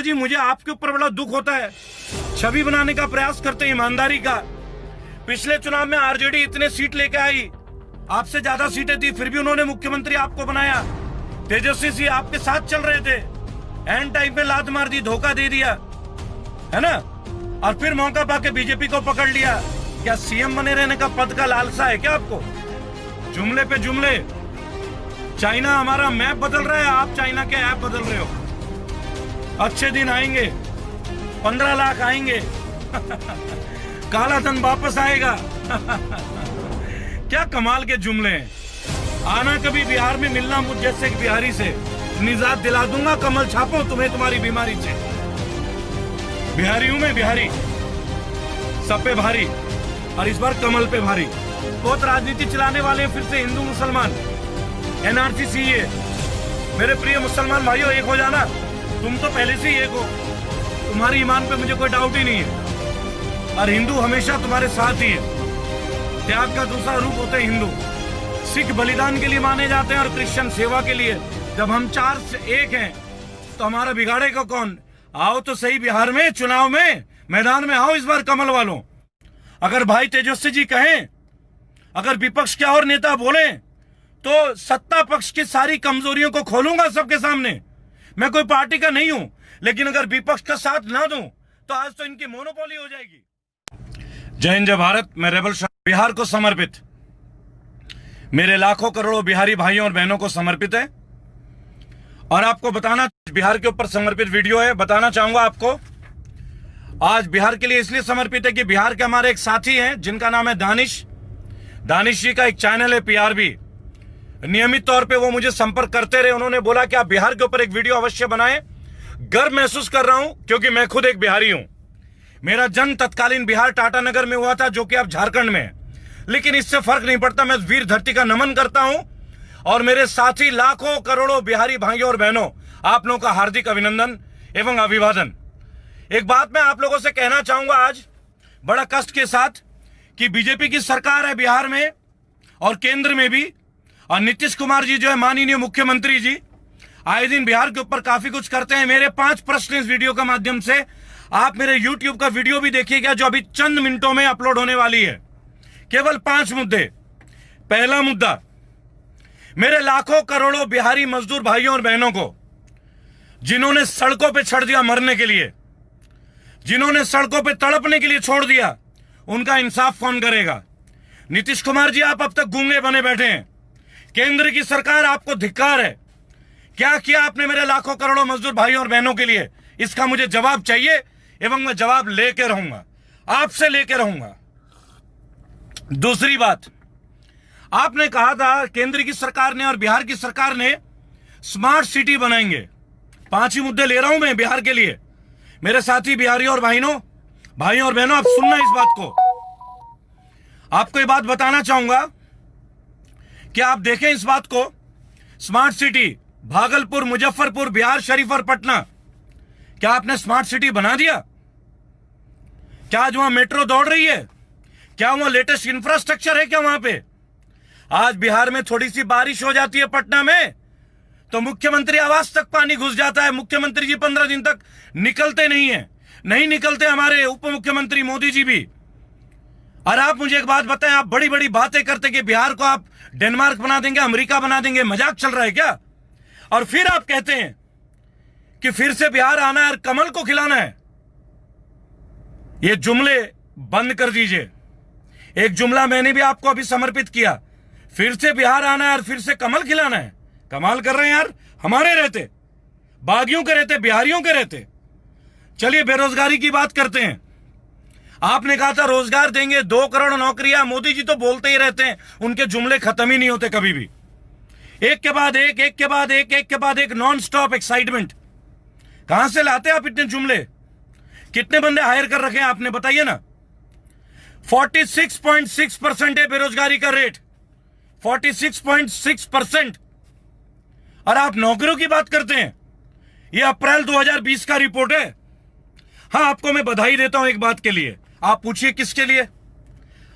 जी, मुझे आपके ऊपर बड़ा दुख होता है। छवि बनाने का प्रयास करते हैं ईमानदारी का। पिछले चुनाव में आरजेडी इतने सीट लेके आई, आपसे ज्यादा सीटें थी, फिर भी उन्होंने मुख्यमंत्री आपको बनाया। तेजस्वी जी आपके साथ चल रहे थे, एंड टाइम पे लात मार दी, धोखा दे दिया, है ना। और फिर मौका पाके बीजेपी को पकड़ लिया। क्या सीएम बने रहने का पद का लालसा है क्या आपको? जुमले पे जुमले। चाइना हमारा मैप बदल रहा है, आप चाइना के ऐप बदल रहे हो। अच्छे दिन आएंगे, 15 लाख आएंगे काला धन वापस आएगा क्या कमाल के जुमले हैं। आना कभी बिहार में, मिलना मुझ जैसे एक बिहारी से, निजात दिला दूंगा, कमल छापो तुम्हें तुम्हारी बीमारी से। बिहारी हूं मैं, बिहारी, सब पे भारी, और इस बार कमल पे भारी। बहुत राजनीति चलाने वाले फिर से हिंदू मुसलमान, एनआरसी सीए। मेरे प्रिय मुसलमान भाइयों, एक हो जाना, तुम तो पहले से ही एक हो, तुम्हारी ईमान पे मुझे कोई डाउट ही नहीं है। और हिंदू हमेशा तुम्हारे साथ ही है। त्याग का दूसरा रूप होते हैं हिंदू। सिख बलिदान के लिए माने जाते हैं और क्रिश्चियन सेवा के लिए। जब हम 4 से 1 हैं तो हमारा बिगाड़ेगा कौन? आओ तो सही बिहार में, चुनाव में, मैदान में आओ इस बार कमल वालों। अगर भाई तेजस्वी जी कहें, अगर विपक्ष के और नेता बोले, तो सत्ता पक्ष की सारी कमजोरियों को खोलूंगा सबके सामने। मैं कोई पार्टी का नहीं हूं, लेकिन अगर विपक्ष का साथ ना दूं तो आज तो इनकी मोनोपोली हो जाएगी। जय हिंद, जय भारत। मैं रेबल बिहार को समर्पित, मेरे लाखों करोड़ों बिहारी भाइयों और बहनों को समर्पित है। और आपको बताना, बिहार के ऊपर समर्पित वीडियो है। बताना चाहूंगा आपको, आज बिहार के लिए इसलिए समर्पित है कि बिहार के हमारे एक साथी हैं जिनका नाम है दानिश। दानिश जी का एक चैनल है पीआरबी। नियमित तौर पे वो मुझे संपर्क करते रहे। उन्होंने बोला कि आप बिहार के ऊपर एक वीडियो अवश्य बनाएं। गर्व महसूस कर रहा हूं क्योंकि मैं खुद एक बिहारी हूं। मेरा जन्म तत्कालीन बिहार टाटानगर में हुआ था, जो कि अब झारखंड में है, लेकिन इससे फर्क नहीं पड़ता। मैं वीर धरती का नमन करता हूं। और मेरे साथी लाखों करोड़ों बिहारी भाइयों और बहनों, आप लोगों का हार्दिक अभिनंदन एवं अभिवादन। एक बात मैं आप लोगों से कहना चाहूंगा आज बड़ा कष्ट के साथ, कि बीजेपी की सरकार है बिहार में और केंद्र में भी, और नीतीश कुमार जी जो है माननीय मुख्यमंत्री जी, आए दिन बिहार के ऊपर काफी कुछ करते हैं। मेरे 5 प्रश्न इस वीडियो के माध्यम से, आप मेरे YouTube का वीडियो भी देखिएगा जो अभी चंद मिनटों में अपलोड होने वाली है। केवल 5 मुद्दे। पहला मुद्दा, मेरे लाखों करोड़ों बिहारी मजदूर भाइयों और बहनों को जिन्होंने सड़कों पे छोड़ दिया मरने के लिए, जिन्होंने सड़कों पे तड़पने के लिए छोड़ दिया, उनका इंसाफ कौन करेगा? नीतीश कुमार जी, आप अब तक गूंगे बने बैठे हैं। केंद्र की सरकार, आपको धिक्कार है। क्या किया आपने मेरे लाखों करोड़ों मजदूर भाइयों और बहनों के लिए? इसका मुझे जवाब चाहिए एवं मैं जवाब लेके रहूंगा, आपसे लेके रहूंगा। दूसरी बात, आपने कहा था केंद्र की सरकार ने और बिहार की सरकार ने स्मार्ट सिटी बनाएंगे। 5 ही मुद्दे ले रहा हूं मैं बिहार के लिए। मेरे साथी बिहारी और भाइयों और बहनों, आप सुनना इस बात को। आपको ये बात बताना चाहूंगा कि आप देखें इस बात को। स्मार्ट सिटी भागलपुर, मुजफ्फरपुर, बिहार शरीफ और पटना, क्या आपने स्मार्ट सिटी बना दिया? क्या आज वहां मेट्रो दौड़ रही है? क्या वहां लेटेस्ट इंफ्रास्ट्रक्चर है क्या वहां पे? आज बिहार में थोड़ी सी बारिश हो जाती है पटना में तो मुख्यमंत्री आवास तक पानी घुस जाता है। मुख्यमंत्री जी 15 दिन तक निकलते नहीं निकलते हमारे उप मुख्यमंत्री मोदी जी भी। और आप मुझे एक बात बताएं, आप बड़ी बड़ी बातें करते कि बिहार को आप डेनमार्क बना देंगे, अमेरिका बना देंगे, मजाक चल रहा है क्या? और फिर आप कहते हैं कि फिर से बिहार आना है और कमल को खिलाना है। ये जुमले बंद कर दीजिए। एक जुमला मैंने भी आपको अभी समर्पित किया, फिर से बिहार आना है और फिर से कमल खिलाना है। कमाल कर रहे हैं यार, हमारे रहते, बागियों के रहते, बिहारियों के रहते। चलिए बेरोजगारी की बात करते हैं। आपने कहा था रोजगार देंगे, 2 करोड़ नौकरियां। मोदी जी तो बोलते ही रहते हैं, उनके जुमले खत्म ही नहीं होते कभी भी। एक के बाद एक, एक के बाद एक, एक के बाद एक, नॉन स्टॉप एक्साइटमेंट। कहां से लाते आप इतने जुमले? कितने बंदे हायर कर रखे हैं आपने, बताइए ना। 46.6% है बेरोजगारी का रेट, 46.6%। और आप नौकरियों की बात करते हैं। यह अप्रैल 2020 का रिपोर्ट है। हाँ, आपको मैं बधाई देता हूं एक बात के लिए। आप पूछिए किसके लिए?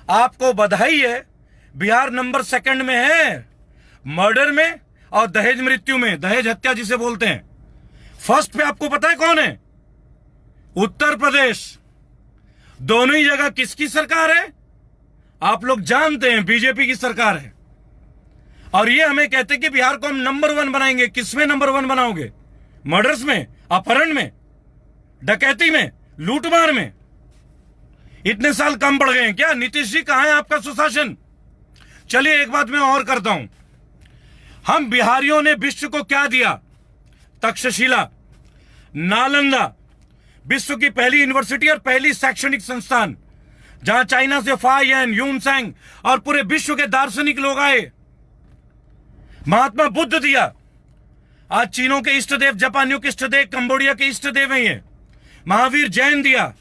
आपको बधाई है, बिहार नंबर 2 में है मर्डर में और दहेज मृत्यु में, दहेज हत्या जिसे बोलते हैं। फर्स्ट पे आपको पता है कौन है? उत्तर प्रदेश, दोनों ही जगह किसकी सरकार है? आप लोग जानते हैं, बीजेपी की सरकार है। और ये हमें कहते हैं कि बिहार को हम नंबर 1 बनाएंगे। किसमें नंबर 1 बनाओगे? मर्डर्स में, अपहरण में, डकैती में, लूटमार में? इतने साल कम पड़ गए हैं क्या? नीतीश जी, कहां है आपका सुशासन? चलिए एक बात मैं और करता हूं। हम बिहारियों ने विश्व को क्या दिया? तक्षशिला, नालंदा, विश्व की पहली यूनिवर्सिटी और पहली शैक्षणिक संस्थान, जहां चाइना से फायन, यूनसेंग और पूरे विश्व के दार्शनिक लोग आए। महात्मा बुद्ध दिया। आज चीनों के इष्ट देव, जापानियों के इष्ट देव, कंबोडिया के इष्ट देव हैं ये। महावीर जैन दिया।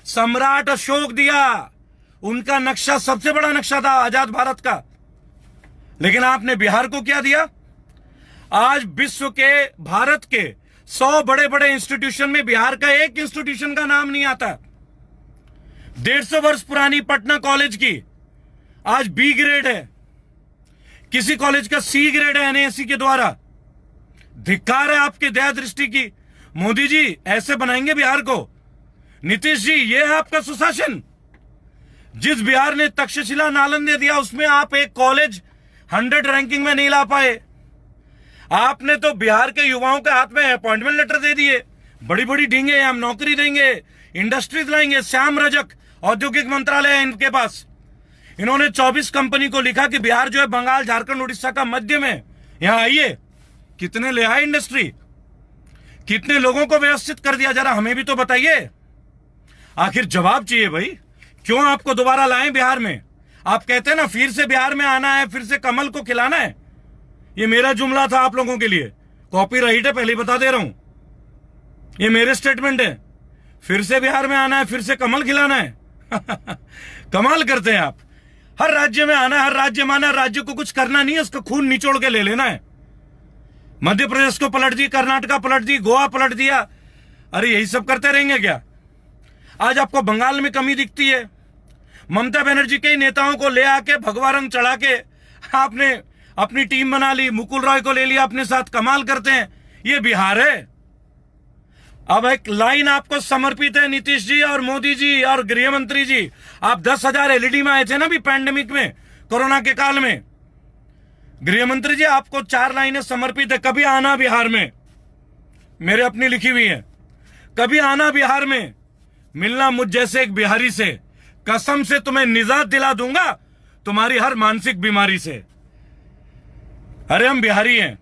सम्राट अशोक दिया। उनका नक्शा सबसे बड़ा नक्शा था आजाद भारत का। लेकिन आपने बिहार को क्या दिया? आज विश्व के, भारत के 100 बड़े बड़े इंस्टीट्यूशन में बिहार का एक इंस्टीट्यूशन का नाम नहीं आता। 150 वर्ष पुरानी पटना कॉलेज की आज बी ग्रेड है। किसी कॉलेज का सी ग्रेड है एनएससी के द्वारा। धिक्कार है आपके दया दृष्टि की। मोदी जी, ऐसे बनाएंगे बिहार को? नीतीश जी, ये है आपका सुशासन? जिस बिहार ने तक्षशिला, नालंदा दिया, उसमें आप एक कॉलेज 100 रैंकिंग में नहीं ला पाए। आपने तो बिहार के युवाओं के हाथ में अपॉइंटमेंट लेटर दे दिए। बड़ी बड़ी ढींगे, हम नौकरी देंगे, इंडस्ट्रीज लाएंगे। श्याम रजक औद्योगिक मंत्रालय है इनके पास। इन्होंने 24 कंपनी को लिखा कि बिहार जो है बंगाल, झारखंड, उड़ीसा का मध्य में, यहां आइए। कितने ले आए इंडस्ट्री? कितने लोगों को व्यवस्थित कर दिया? जरा हमें भी तो बताइए। आखिर जवाब चाहिए भाई। क्यों आपको दोबारा लाए बिहार में? आप कहते हैं ना, फिर से बिहार में आना है, फिर से कमल को खिलाना है। ये मेरा जुमला था आप लोगों के लिए, कॉपीराइट है, पहले ही बता दे रहा हूं। ये मेरे स्टेटमेंट है। फिर से बिहार में आना है, फिर से कमल खिलाना है। कमाल करते हैं आप। हर राज्य में आना है, हर राज्य में आना है। राज्य को कुछ करना नहीं है, उसका खून निचोड़ के ले लेना है। मध्य प्रदेश को पलट दी, कर्नाटका पलट दी, गोवा पलट दिया। अरे यही सब करते रहेंगे क्या? आज आपको बंगाल में कमी दिखती है। ममता बनर्जी के नेताओं को ले आके भगवा रंग चढ़ा के आपने अपनी टीम बना ली। मुकुल रॉय को ले लिया अपने साथ। कमाल करते हैं। ये बिहार है। अब एक लाइन आपको समर्पित है नीतीश जी और मोदी जी और गृह मंत्री जी। आप 10,000 एलईडी में आए थे ना भी पैंडेमिक में, कोरोना के काल में। गृह मंत्री जी, आपको 4 लाइनें समर्पित है। कभी आना बिहार में, मेरे अपनी लिखी हुई है। कभी आना बिहार में, मिलना मुझ जैसे एक बिहारी से। कसम से तुम्हें निजात दिला दूंगा तुम्हारी हर मानसिक बीमारी से। अरे हम बिहारी हैं।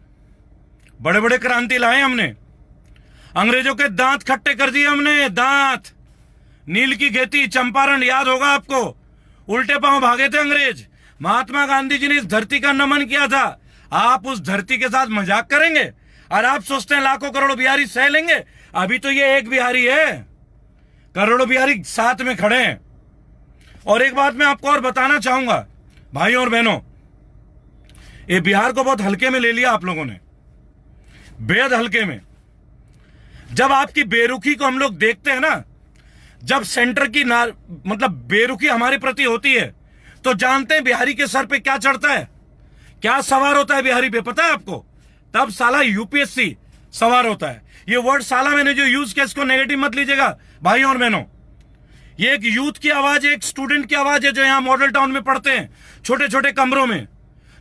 बड़े बड़े क्रांति लाए हमने। अंग्रेजों के दांत खट्टे कर दिए हमने। दांत, नील की खेती, चंपारण, याद होगा आपको। उल्टे पांव भागे थे अंग्रेज। महात्मा गांधी जी ने इस धरती का नमन किया था। आप उस धरती के साथ मजाक करेंगे और आप सोचते हैं लाखों करोड़ों बिहारी सह लेंगे? अभी तो ये एक बिहारी है, करोड़ों बिहारी साथ में खड़े हैं। और एक बात मैं आपको और बताना चाहूंगा भाइयों और बहनों, ये बिहार को बहुत हल्के में ले लिया आप लोगों ने, बेहद हल्के में। जब आपकी बेरुखी को हम लोग देखते हैं ना, जब सेंटर की मतलब बेरुखी हमारे प्रति होती है, तो जानते हैं बिहारी के सर पे क्या चढ़ता है, क्या सवार होता है बिहारी पे, पता है आपको? तब साला यूपीएससी सवार होता है। ये वर्ड साला मैंने जो यूज किया, इसको नेगेटिव मत लीजिएगा भाइयों और बहनों। ये एक यूथ की आवाज है, एक स्टूडेंट की आवाज है जो यहां मॉडल टाउन में पढ़ते हैं, छोटे छोटे कमरों में।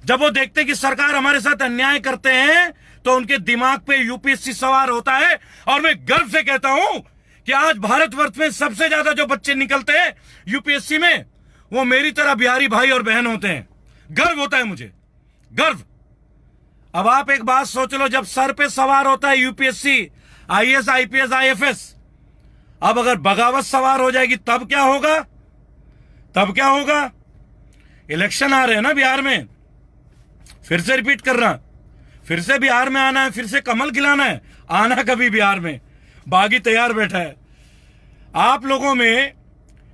जब वो देखते हैं कि सरकार हमारे साथ अन्याय करते हैं, तो उनके दिमाग पे यूपीएससी सवार होता है। और मैं गर्व से कहता हूं कि आज भारतवर्ष में सबसे ज्यादा जो बच्चे निकलते हैं यूपीएससी में, वो मेरी तरह बिहारी भाई और बहन होते हैं। गर्व होता है मुझे, गर्व। अब आप एक बात सोच लो, जब सर पे सवार होता है यूपीएससी, आईएएस, आईपीएस, आईएफएस, अब अगर बगावत सवार हो जाएगी तब क्या होगा? तब क्या होगा? इलेक्शन आ रहे हैं ना बिहार में। फिर से रिपीट कर रहा, फिर से बिहार में आना है, फिर से कमल खिलाना है। आना कभी बिहार में, बागी तैयार बैठा है। आप लोगों में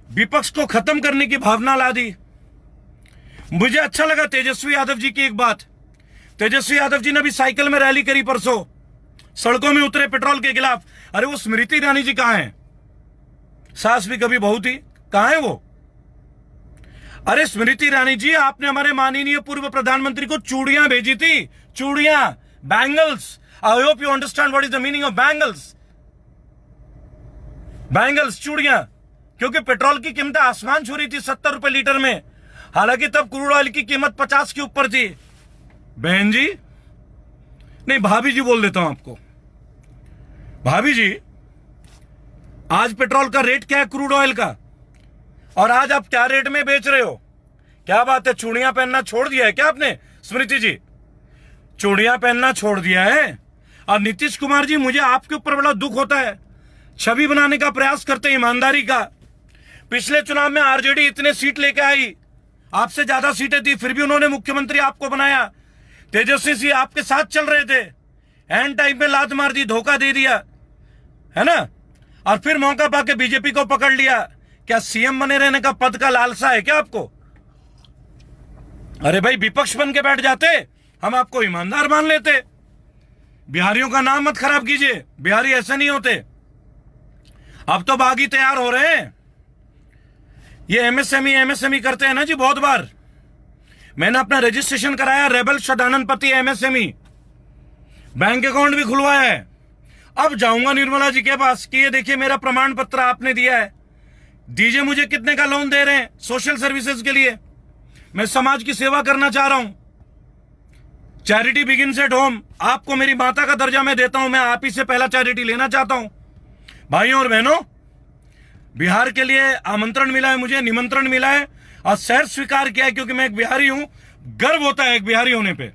विपक्ष को खत्म करने की भावना ला दी। मुझे अच्छा लगा तेजस्वी यादव जी की एक बात। तेजस्वी यादव जी ने भी साइकिल में रैली करी परसों, सड़कों में उतरे पेट्रोल के खिलाफ। अरे वो स्मृति ईरानी जी कहां हैं? सास भी कभी बहू थी, कहां है वो? अरे स्मृति ईरानी जी, आपने हमारे माननीय पूर्व प्रधानमंत्री को चूड़ियां भेजी थी, चूड़ियां, bangles. I hope you understand what is the meaning of bangles. Bangles, चूड़ियां, क्योंकि पेट्रोल की कीमतें आसमान छू रही थी 70 रुपए लीटर में। हालांकि तब क्रूड ऑयल की कीमत 50 के ऊपर थी। बहन जी, नहीं भाभी जी बोल देता हूं आपको, भाभी जी, आज पेट्रोल का रेट क्या है क्रूड ऑयल का, और आज आप क्या रेट में बेच रहे हो? क्या बात है, चूड़ियां पहनना छोड़ दिया है क्या आपने? स्मृति जी, चूड़ियां पहनना छोड़ दिया है। और नीतीश कुमार जी, मुझे आपके ऊपर बड़ा दुख होता है। छवि बनाने का प्रयास करते हैं ईमानदारी का। पिछले चुनाव में आरजेडी इतने सीट लेके आई, आपसे ज्यादा सीटें थी, फिर भी उन्होंने मुख्यमंत्री आपको बनाया। तेजस्वी सिंह आपके साथ चल रहे थे, एंड टाइम पे लात मार दी, धोखा दे दिया, है ना? और फिर मौका पाके बीजेपी को पकड़ लिया। क्या सीएम बने रहने का पद का लालसा है क्या आपको? अरे भाई, विपक्ष बन के बैठ जाते, हम आपको ईमानदार मान लेते। बिहारियों का नाम मत खराब कीजिए, बिहारी ऐसे नहीं होते। अब तो बागी तैयार हो रहे हैं। ये एमएसएमई करते हैं ना जी, बहुत बार। मैंने अपना रजिस्ट्रेशन कराया, रेबल सदानंद पति एमएसएमई, बैंक अकाउंट भी खुलवाया है। अब जाऊंगा निर्मला जी के पास कि ये देखिए मेरा प्रमाण पत्र आपने दिया है, दीजिए मुझे कितने का लोन दे रहे हैं सोशल सर्विसेज के लिए। मैं समाज की सेवा करना चाह रहा हूं। Charity begins at home. आपको मेरी माता का दर्जा मैं देता हूं, मैं आप ही से पहला चैरिटी लेना चाहता हूं। भाइयों और बहनों, बिहार के लिए आमंत्रण मिला है, मुझे निमंत्रण मिला है और शहर स्वीकार किया है, क्योंकि मैं एक बिहारी हूं। गर्व होता है एक बिहारी होने पे।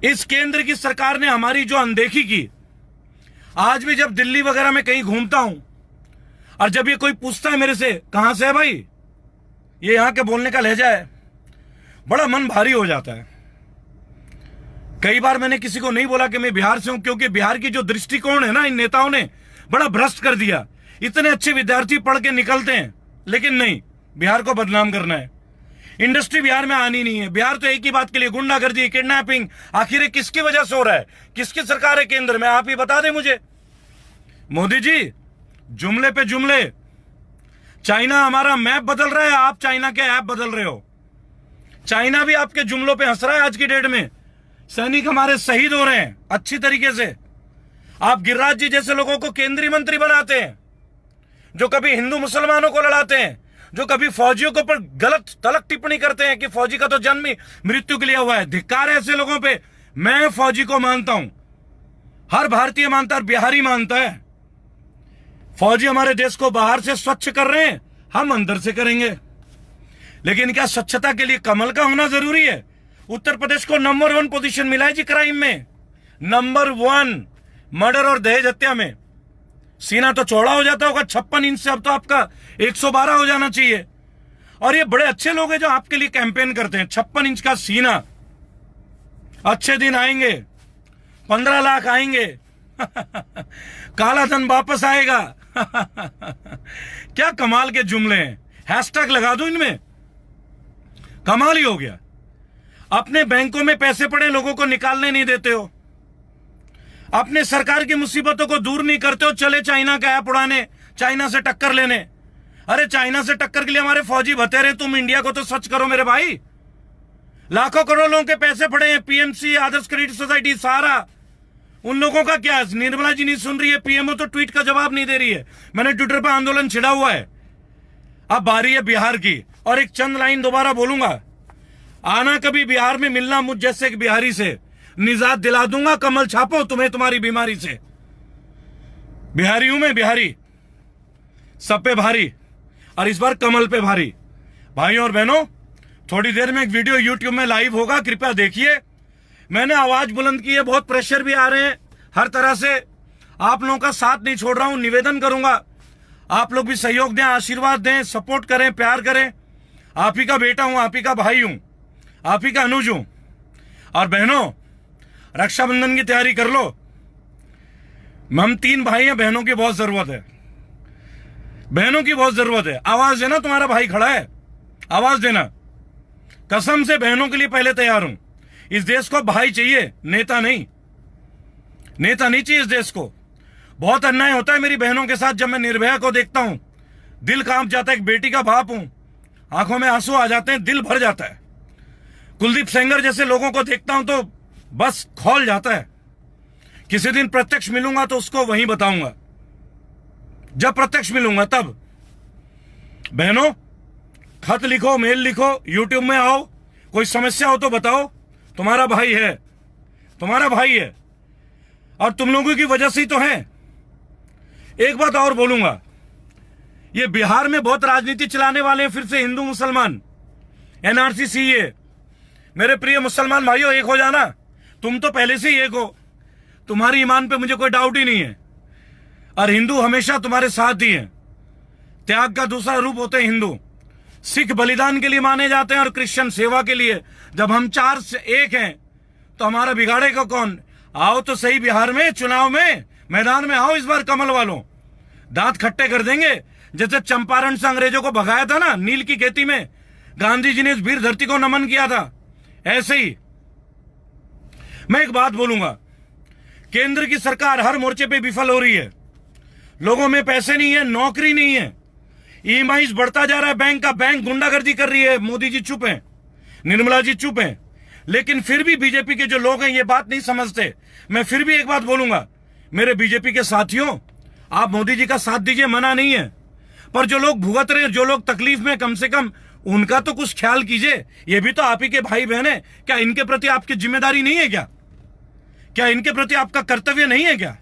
इस केंद्र की सरकार ने हमारी जो अनदेखी की, आज भी जब दिल्ली वगैरह में कहीं घूमता हूं और जब ये कोई पूछता है मेरे से कहां से है भाई, ये यहां के बोलने का लहजा है, बड़ा मन भारी हो जाता है। कई बार मैंने किसी को नहीं बोला कि मैं बिहार से हूं, क्योंकि बिहार की जो दृष्टिकोण है ना, इन नेताओं ने बड़ा भ्रष्ट कर दिया। इतने अच्छे विद्यार्थी पढ़ के निकलते हैं, लेकिन नहीं, बिहार को बदनाम करना है। इंडस्ट्री बिहार में आनी नहीं है। बिहार तो एक ही बात के लिए, गुंडागर्दी, किडनैपिंग। आखिर किसकी वजह से हो रहा है? किसकी सरकार है केंद्र में? आप ही बता दें मुझे। मोदी जी, जुमले पे जुमले। चाइना हमारा मैप बदल रहा है, आप चाइना के ऐप बदल रहे हो। चाइना भी आपके जुमलों पे हंस रहा है। आज की डेट में सैनिक हमारे शहीद हो रहे हैं अच्छी तरीके से। आप गिरिराज जी जैसे लोगों को केंद्रीय मंत्री बनाते हैं, जो कभी हिंदू मुसलमानों को लड़ाते हैं, जो कभी फौजियों के ऊपर गलत तलक टिप्पणी करते हैं कि फौजी का तो जन्म ही मृत्यु के लिए हुआ है। धिक्कार है ऐसे लोगों पे। मैं फौजी को मानता हूं, हर भारतीय मानता है, बिहारी मानता है। फौजी हमारे देश को बाहर से स्वच्छ कर रहे हैं, हम अंदर से करेंगे। लेकिन क्या स्वच्छता के लिए कमल का होना जरूरी है? उत्तर प्रदेश को नंबर 1 पोजीशन मिला है जी क्राइम में, नंबर 1 मर्डर और दहेज हत्या में। सीना तो चौड़ा हो जाता होगा 56 इंच से, अब तो आपका 112 हो जाना चाहिए। और ये बड़े अच्छे लोग हैं जो आपके लिए कैंपेन करते हैं। 56 इंच का सीना, अच्छे दिन आएंगे, 15 लाख आएंगे, काला धन वापस आएगा। क्या कमाल के जुमले हैं। हैशटैग लगा दो इनमें, कमाल ही हो गया। अपने बैंकों में पैसे पड़े लोगों को निकालने नहीं देते हो, अपने सरकार की मुसीबतों को दूर नहीं करते हो, चले चाइना का ऐप उड़ाने, चाइना से टक्कर लेने। अरे चाइना से टक्कर के लिए हमारे फौजी बतेरे, तुम इंडिया को तो स्वच्छ करो मेरे भाई। लाखों करोड़ लोगों के पैसे पड़े हैं, पीएमसी, आदर्श क्रेडिट सोसाइटी, सारा। उन लोगों का क्या? निर्मला जी नहीं सुन रही है, पीएमओ तो ट्वीट का जवाब नहीं दे रही है। मैंने ट्विटर पर आंदोलन छिड़ा हुआ है। अब बारी है बिहार की। और एक चंद लाइन दोबारा बोलूंगा, आना कभी बिहार में, मिलना मुझ जैसे एक बिहारी से, निजात दिला दूंगा कमल छापो तुम्हें तुम्हारी बीमारी से। बिहारी हूं मैं, बिहारी, सब पे भारी, और इस बार कमल पे भारी। भाइयों और बहनों, थोड़ी देर में एक वीडियो यूट्यूब में लाइव होगा, कृपया देखिए। मैंने आवाज बुलंद की है, बहुत प्रेशर भी आ रहे हैं हर तरह से। आप लोगों का साथ नहीं छोड़ रहा हूं, निवेदन करूंगा आप लोग भी सहयोग दें, आशीर्वाद दें, सपोर्ट करें, प्यार करें। आप ही का बेटा हूं, आप ही का भाई हूं, आप ही का अनुज हूं। और बहनों, रक्षाबंधन की तैयारी कर लो। हम 3 भाई हैं, बहनों की बहुत जरूरत है, बहनों की बहुत जरूरत है। आवाज देना, तुम्हारा भाई खड़ा है, आवाज देना। कसम से बहनों के लिए पहले तैयार हूं। इस देश को भाई चाहिए, नेता नहीं। नेता नहीं चाहिए इस देश को। बहुत अन्याय होता है मेरी बहनों के साथ। जब मैं निर्भया को देखता हूं, दिल कांप जाता है। एक बेटी का बाप हूं, आंखों में आंसू आ जाते हैं, दिल भर जाता है। कुलदीप सेंगर जैसे लोगों को देखता हूं तो बस खौल जाता है। किसी दिन प्रत्यक्ष मिलूंगा तो उसको वहीं बताऊंगा। जब प्रत्यक्ष मिलूंगा तब। बहनों, खत लिखो, मेल लिखो, यूट्यूब में आओ, कोई समस्या हो तो बताओ, तुम्हारा भाई है, तुम्हारा भाई है, और तुम लोगों की वजह से ही तो है। एक बात और बोलूंगा, ये बिहार में बहुत राजनीति चलाने वाले हैं फिर से हिंदू मुसलमान, एनआरसी सीए। मेरे प्रिय मुसलमान भाइयों, एक हो जाना, तुम तो पहले से ही एक हो, तुम्हारी ईमान पे मुझे कोई डाउट ही नहीं है, और हिंदू हमेशा तुम्हारे साथ ही है। त्याग का दूसरा रूप होते हैं हिंदू। सिख बलिदान के लिए माने जाते हैं और क्रिश्चियन सेवा के लिए। जब हम चार से एक हैं तो हमारा बिगाड़ेगा कौन? आओ तो सही, बिहार में चुनाव में मैदान में आओ, इस बार कमल वालों, दांत खट्टे कर देंगे। जैसे चंपारण से अंग्रेजों को भगाया था ना नील की खेती में, गांधी जी ने इस वीर धरती को नमन किया था, ऐसे ही। मैं एक बात बोलूंगा, केंद्र की सरकार हर मोर्चे पे विफल हो रही है। लोगों में पैसे नहीं है, नौकरी नहीं है, ईएमआई बढ़ता जा रहा है बैंक का, बैंक गुंडागर्दी कर रही है। मोदी जी चुप हैं, निर्मला जी चुप हैं, लेकिन फिर भी बीजेपी के जो लोग हैं ये बात नहीं समझते। मैं फिर भी एक बात बोलूंगा, मेरे बीजेपी के साथियों, आप मोदी जी का साथ दीजिए, मना नहीं है, पर जो लोग भुगत रहे हैं, जो लोग तकलीफ में, कम से कम उनका तो कुछ ख्याल कीजिए। ये भी तो आप ही के भाई बहन है, क्या इनके प्रति आपकी जिम्मेदारी नहीं है क्या? क्या इनके प्रति आपका कर्तव्य नहीं है क्या?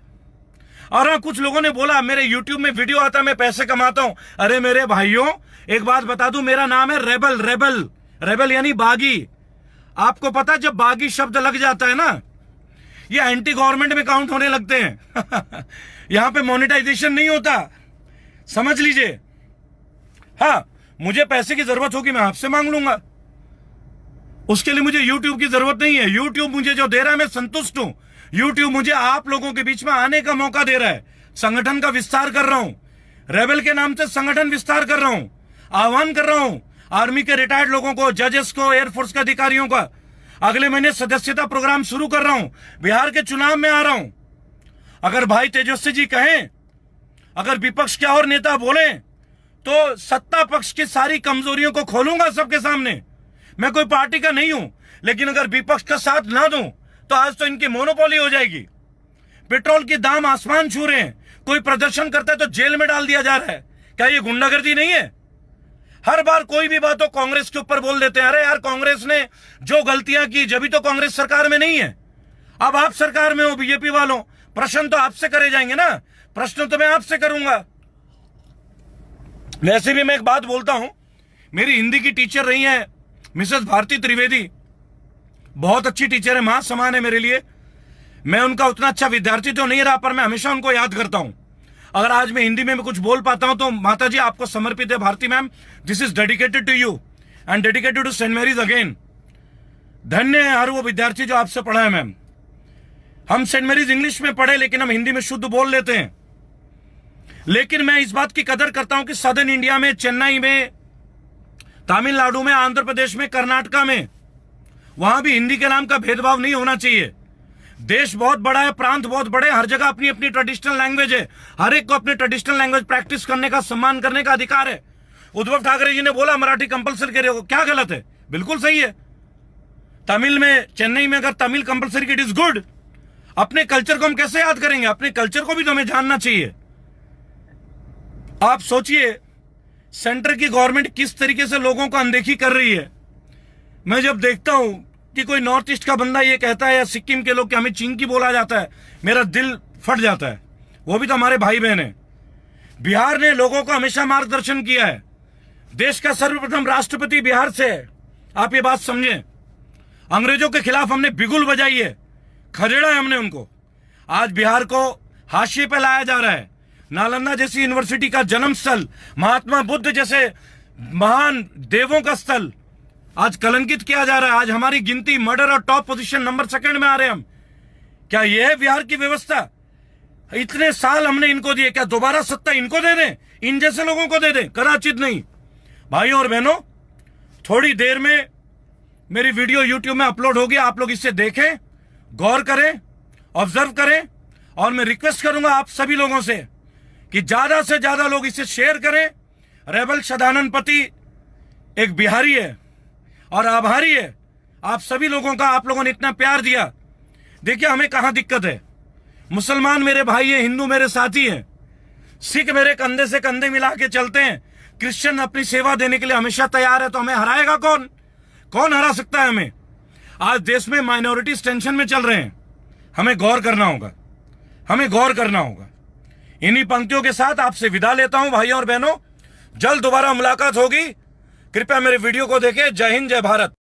और हाँ, कुछ लोगों ने बोला मेरे YouTube में वीडियो आता है, मैं पैसे कमाता हूं। अरे मेरे भाइयों, एक बात बता दूं, मेरा नाम है रेबल। रेबल, रेबल यानी बागी। आपको पता, जब बागी शब्द लग जाता है ना, ये एंटी गवर्नमेंट में काउंट होने लगते हैं। यहां पे मोनेटाइजेशन नहीं होता, समझ लीजिए। हाँ, मुझे पैसे की जरूरत होगी, मैं आपसे मांग लूंगा, उसके लिए मुझे YouTube की जरूरत नहीं है। YouTube मुझे जो दे रहा है मैं संतुष्ट हूं। YouTube मुझे आप लोगों के बीच में आने का मौका दे रहा है, संगठन का विस्तार कर रहा हूं, रेबल के नाम से संगठन विस्तार कर रहा हूं, आह्वान कर रहा हूं आर्मी के रिटायर्ड लोगों को, जजेस को, एयरफोर्स के अधिकारियों का। अगले महीने सदस्यता प्रोग्राम शुरू कर रहा हूं, बिहार के चुनाव में आ रहा हूं। अगर भाई तेजस्वी जी कहें, अगर विपक्ष के और नेता बोले, तो सत्ता पक्ष की सारी कमजोरियों को खोलूंगा सबके सामने। मैं कोई पार्टी का नहीं हूं, लेकिन अगर विपक्ष का साथ ना दूं तो आज तो इनकी मोनोपोली हो जाएगी। पेट्रोल के दाम आसमान छू रहे हैं, कोई प्रदर्शन करता है तो जेल में डाल दिया जा रहा है। क्या ये गुंडागर्दी नहीं है? हर बार कोई भी बात हो कांग्रेस के ऊपर बोल देते हैं। अरे यार, कांग्रेस ने जो गलतियां की, जब भी तो कांग्रेस सरकार में नहीं है। अब आप सरकार में हो बीजेपी वालों, प्रश्न तो आपसे करे जाएंगे ना, प्रश्न तो मैं आपसे करूंगा। वैसे भी मैं एक बात बोलता हूं, मेरी हिंदी की टीचर रही है मिसेस भारती त्रिवेदी, बहुत अच्छी टीचर है, मां समान है मेरे लिए। मैं उनका उतना अच्छा विद्यार्थी तो नहीं रहा, पर मैं हमेशा उनको याद करता हूं। अगर आज मैं हिंदी में कुछ बोल पाता हूं तो माता जी आपको समर्पित है Bharti ma'am. This is dedicated to you and dedicated to Saint Mary's again. धन्य है हर वो विद्यार्थी जो आपसे पढ़ा है मैम। हम सेंट मैरीज इंग्लिश में पढ़े, लेकिन हम हिंदी में शुद्ध बोल लेते हैं। लेकिन मैं इस बात की कदर करता हूं कि सदर्न इंडिया में, चेन्नई में, तमिलनाडु में, आंध्र प्रदेश में, कर्नाटका में, वहां भी हिंदी के नाम का भेदभाव नहीं होना चाहिए। देश बहुत बड़ा है, प्रांत बहुत बड़े, हर जगह अपनी अपनी ट्रेडिशनल लैंग्वेज है। हर एक को अपनी ट्रेडिशनल लैंग्वेज प्रैक्टिस करने का, सम्मान करने का अधिकार है। उद्धव ठाकरे जी ने बोला मराठी कंपलसरी करो, क्या गलत है? बिल्कुल सही है। तमिल में, चेन्नई में अगर Tamil compulsory it is good. अपने कल्चर को हम कैसे याद करेंगे? अपने कल्चर को भी तो हमें जानना चाहिए। आप सोचिए, सेंटर की गवर्नमेंट किस तरीके से लोगों को अनदेखी कर रही है। मैं जब देखता हूं कि कोई नॉर्थ ईस्ट का बंदा ये कहता है, या सिक्किम के लोग कि हमें चिंकी बोला जाता है, मेरा दिल फट जाता है। वो भी तो हमारे भाई बहन है। बिहार ने लोगों को हमेशा मार्गदर्शन किया है। देश का सर्वप्रथम राष्ट्रपति बिहार से है, आप ये बात समझें। अंग्रेजों के खिलाफ हमने बिगुल बजाई है, खदेड़ा है हमने उनको। आज बिहार को हाशिए पे लाया जा रहा है। नालंदा जैसी यूनिवर्सिटी का जन्म स्थल, महात्मा बुद्ध जैसे महान देवों का स्थल आज कलंकित किया जा रहा है। आज हमारी गिनती मर्डर और टॉप पोजीशन नंबर 2 में आ रहे हैं हम। क्या यह है बिहार की व्यवस्था? इतने साल हमने इनको दिए, क्या दोबारा सत्ता इनको दे दें? इन जैसे लोगों को दे दें? कदाचित नहीं। भाइयों और बहनों, थोड़ी देर में मेरी वीडियो यूट्यूब में अपलोड होगी, आप लोग इसे देखें, गौर करें, ऑब्जर्व करें। और मैं रिक्वेस्ट करूंगा आप सभी लोगों से कि ज्यादा से ज्यादा लोग इसे शेयर करें। रेबल सदानंद पति एक बिहारी है और आभारी है आप सभी लोगों का। आप लोगों ने इतना प्यार दिया। देखिए, हमें कहां दिक्कत है। मुसलमान मेरे भाई हैं, हिंदू मेरे साथी हैं, सिख मेरे कंधे से कंधे मिला के चलते हैं, क्रिश्चियन अपनी सेवा देने के लिए हमेशा तैयार है, तो हमें हराएगा कौन? कौन हरा सकता है हमें? आज देश में माइनॉरिटीज टेंशन में चल रहे हैं, हमें गौर करना होगा, हमें गौर करना होगा। इन्हीं पंक्तियों के साथ आपसे विदा लेता हूं भाइयों और बहनों, जल्द दोबारा मुलाकात होगी। कृपया मेरे वीडियो को देखें। जय हिंद, जय भारत।